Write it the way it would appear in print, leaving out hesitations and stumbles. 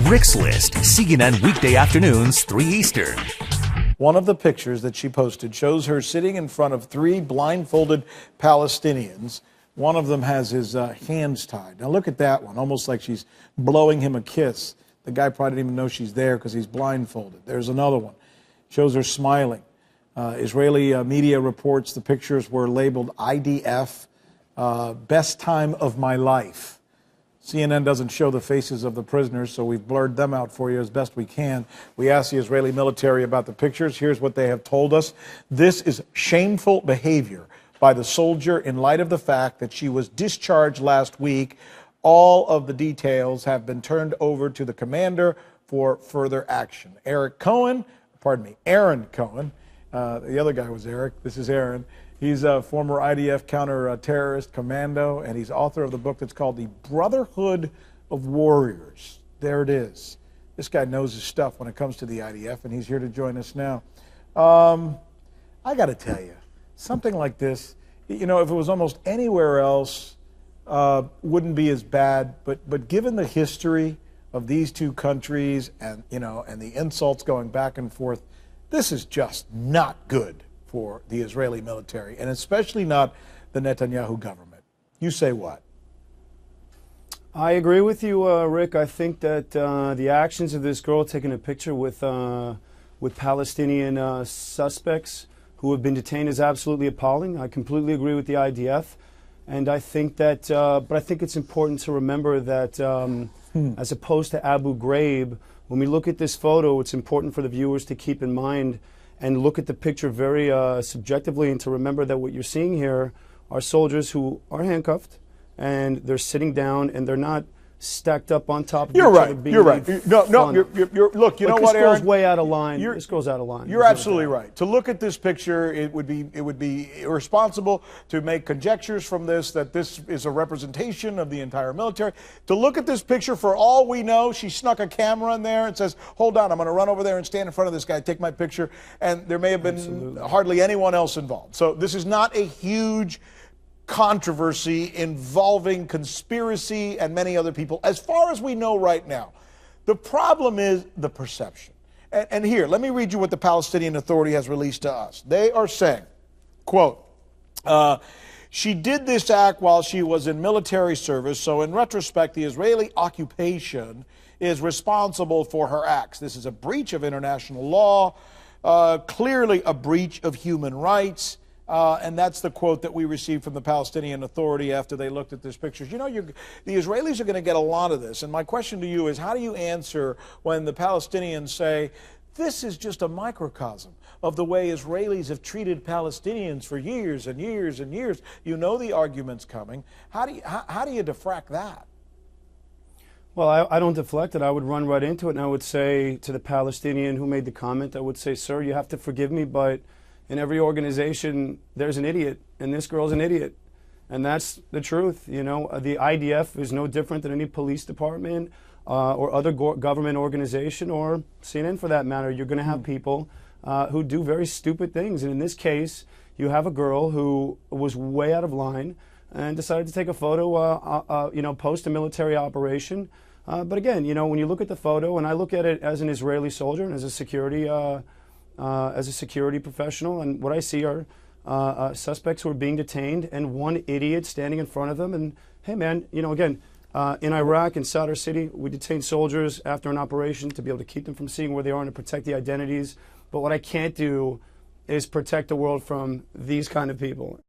Rick's List, CNN weekday afternoons, 3 Eastern. One of the pictures that she posted shows her sitting in front of 3 blindfolded Palestinians. One of them has his hands tied. Now look at that one, almost like she's blowing him a kiss. The guy probably didn't even know she's there because he's blindfolded. There's another one. Shows her smiling. Israeli media reports the pictures were labeled IDF, best time of my life. CNN doesn't show the faces of the prisoners, so we've blurred them out for you as best we can. We asked the Israeli military about the pictures. Here's what they have told us. This is shameful behavior by the soldier in light of the fact that she was discharged last week. All of the details have been turned over to the commander for further action. Aaron Cohen, the other guy was Eric. This is Aaron. He's a former IDF counter-terrorist commando, and he's author of the book that's called The Brotherhood of Warriors. There it is. This guy knows his stuff when it comes to the IDF, and he's here to join us now. I got to tell you, something like this, you know, if it was almost anywhere else, wouldn't be as bad. But given the history of these two countries and, you know, and the insults going back and forth, this is just not good for the Israeli military, and especially not the Netanyahu government. You say what? I agree with you, Rick. I think that the actions of this girl taking a picture with Palestinian suspects who have been detained is absolutely appalling. I completely agree with the IDF, and I think that, but I think it's important to remember that as opposed to Abu Ghraib, when we look at this photo, it's important for the viewers to keep in mind and look at the picture very subjectively, and to remember that what you're seeing here are soldiers who are handcuffed, and they're sitting down, and they're not stacked up on top of each other. You're right. No, look, you know what, Aaron? This girl's way out of line. This girl's out of line. You're absolutely right. To look at this picture, it would be irresponsible to make conjectures from this that this is a representation of the entire military. To look at this picture, for all we know, she snuck a camera in there and says, "Hold on, I'm going to run over there and stand in front of this guy, take my picture," and there may have been hardly anyone else involved. So this is not a huge controversy involving conspiracy and many other people, as far as we know right now. The problem is the perception. And here, let me read you what the Palestinian Authority has released to us. They are saying, quote, she did this act while she was in military service, so in retrospect, the Israeli occupation is responsible for her acts. This is a breach of international law, clearly a breach of human rights. And that's the quote that we received from the Palestinian Authority after they looked at this picture. You know, the Israelis are going to get a lot of this. And my question to you is, how do you answer when the Palestinians say, this is just a microcosm of the way Israelis have treated Palestinians for years and years and years? You know the argument's coming. How do you defract that? Well, I don't deflect it. I would run right into it, and I would say to the Palestinian who made the comment, I would say, sir, you have to forgive me, but in every organization, there's an idiot, and this girl's an idiot. And that's the truth. You know, the IDF is no different than any police department or other government organization, or CNN for that matter. You're going to have people who do very stupid things. And in this case, you have a girl who was way out of line and decided to take a photo, you know, post a military operation. But again, you know, when you look at the photo, and I look at it as an Israeli soldier and as a security professional, and what I see are suspects who are being detained and one idiot standing in front of them. And hey, man, you know, again, in Iraq, in Sadr City, we detain soldiers after an operation to be able to keep them from seeing where they are and to protect the identities. But what I can't do is protect the world from these kind of people.